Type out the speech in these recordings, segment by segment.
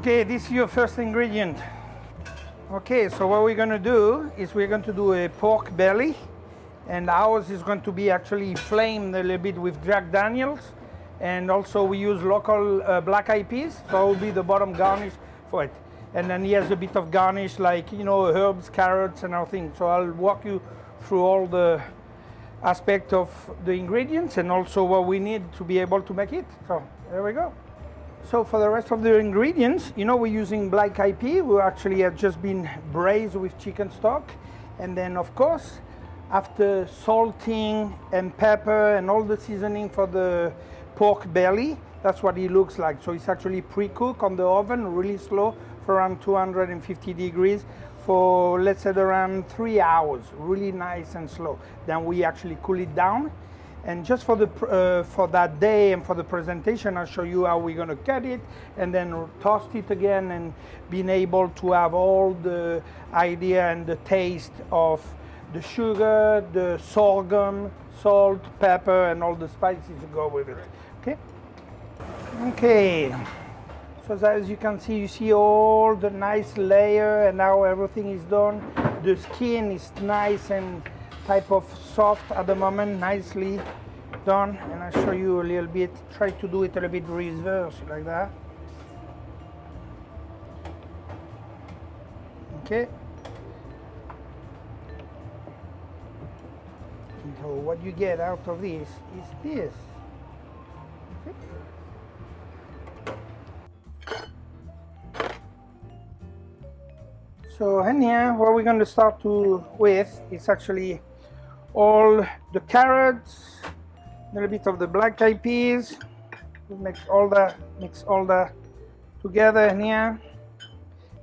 Okay, this is your first ingredient. Okay, so what we're gonna do is we're going to do a pork belly, and ours is going to be actually flamed a little bit with Jack Daniels, and also we use local black eyed peas, so it will be the bottom garnish for it. And then he has a bit of garnish like, you know, herbs, carrots and everything. So I'll walk you through all the aspect of the ingredients and also what we need to be able to make it. So there we go. So for the rest of the ingredients, you know, we're using black eyed pea, who actually have just been braised with chicken stock. And then of course, after salting and pepper and all the seasoning for the pork belly, that's what it looks like. So it's actually pre-cooked on the oven, really slow, for around 250 degrees for, let's say, around 3 hours, really nice and slow. Then we actually cool it down. And just for that day and for the presentation, I'll show you how we're gonna cut it and then toast it again, and being able to have all the idea and the taste of the sugar, the sorghum, salt, pepper, and all the spices to go with it. Okay. Okay. So as you can see, you see all the nice layer and how everything is done. The skin is nice and type of soft at the moment, nicely done. And I'll show you a little bit, try to do it a little bit reverse like that. Okay. So what you get out of this is this. Okay. So and here, what we're going to start with is actually all the carrots, a little bit of the black eyed peas. We'll mix all that together in here,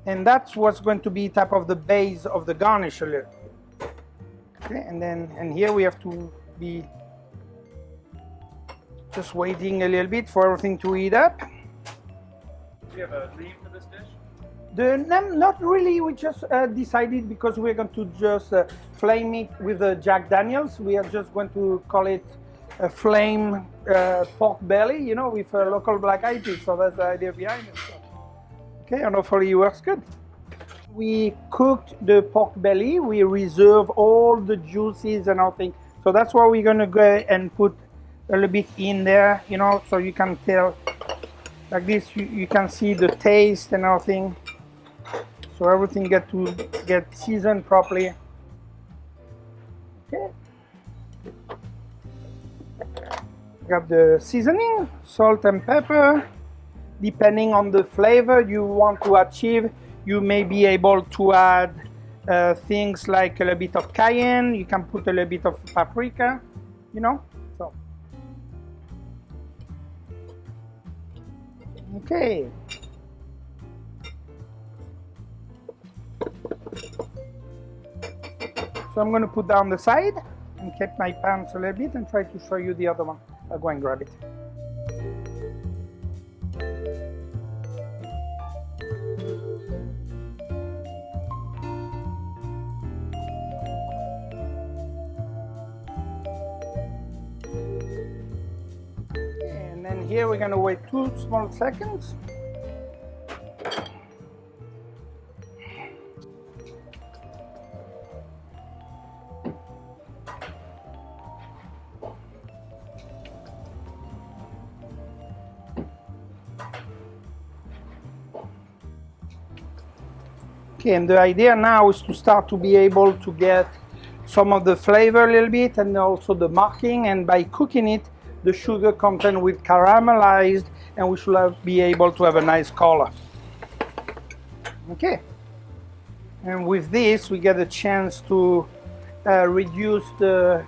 and that's what's going to be type of the base of the garnish a little. Okay, and here we have to be just waiting a little bit for everything to heat up. Do you have a name for this dish? Not really, we just decided because we're going to just flame it with the Jack Daniels. We are just going to call it a flame pork belly, you know, with local black eyed peas. So that's the idea behind it. Okay, and hopefully it works good. We cooked the pork belly, we reserve all the juices and everything. So that's why we're going to go and put a little bit in there, you know, so you can tell like this, you can see the taste and everything. So everything get seasoned properly. Okay. Got the seasoning, salt and pepper. Depending on the flavor you want to achieve, you may be able to add things like a little bit of cayenne. You can put a little bit of paprika, you know. So, okay. So I'm going to put down the side and keep my pans a little bit and try to show you the other one. I'll go and grab it. And then here we're going to wait 2 small seconds. Okay, and the idea now is to start to be able to get some of the flavor a little bit and also the marking, and by cooking it, the sugar content will caramelize and we should be able to have a nice color. Okay, and with this we get a chance to reduce the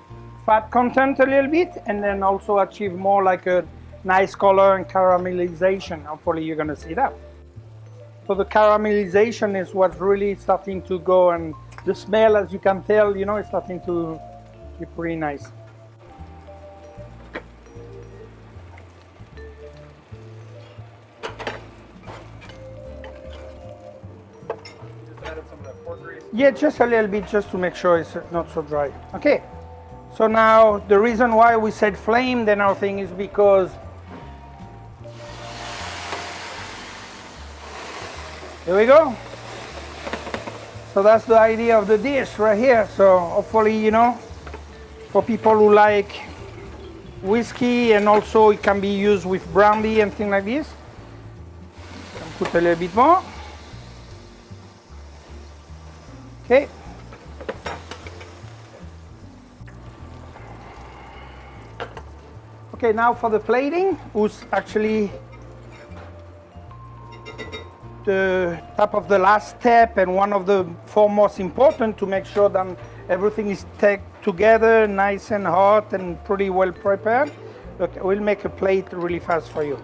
fat content a little bit and then also achieve more like a nice color and caramelization. Hopefully you're going to see that. So the caramelization is what's really starting to go, and the smell, as you can tell, you know, is starting to be pretty nice. Just added some of that pork grease. Yeah, just a little bit, just to make sure it's not so dry. Okay, so now the reason why we said flamed and everything is because Here we go. So that's the idea of the dish right here. So hopefully, you know, for people who like whiskey, and also it can be used with brandy and things like this. Put a little bit more. Okay. Okay, now for the plating, who's actually the top of the last step and one of the four most important, to make sure that everything is taken together, nice and hot and pretty well prepared. Look, we'll make a plate really fast for you.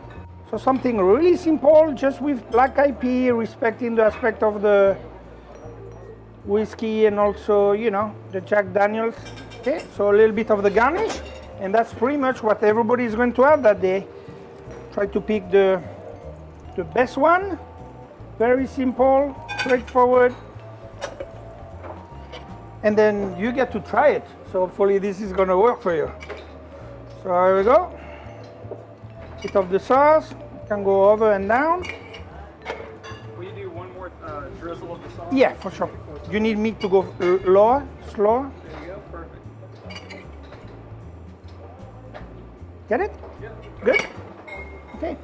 So something really simple, just with black eyed pea, respecting the aspect of the whiskey and also, you know, the Jack Daniels. Okay, so a little bit of the garnish, and that's pretty much what everybody is going to have that day. Try to pick the best one. Very simple, straightforward. And then you get to try it. So hopefully this is gonna work for you. So here we go. Bit of the sauce, can go over and down. Will you do one more drizzle of the sauce? Yeah, for sure. You need me to go lower, slower? There you go, perfect. Get it? Yeah. Good? Okay.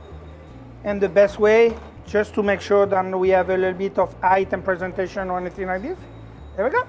And the best way, just to make sure that we have a little bit of height and presentation or anything like this. There we go.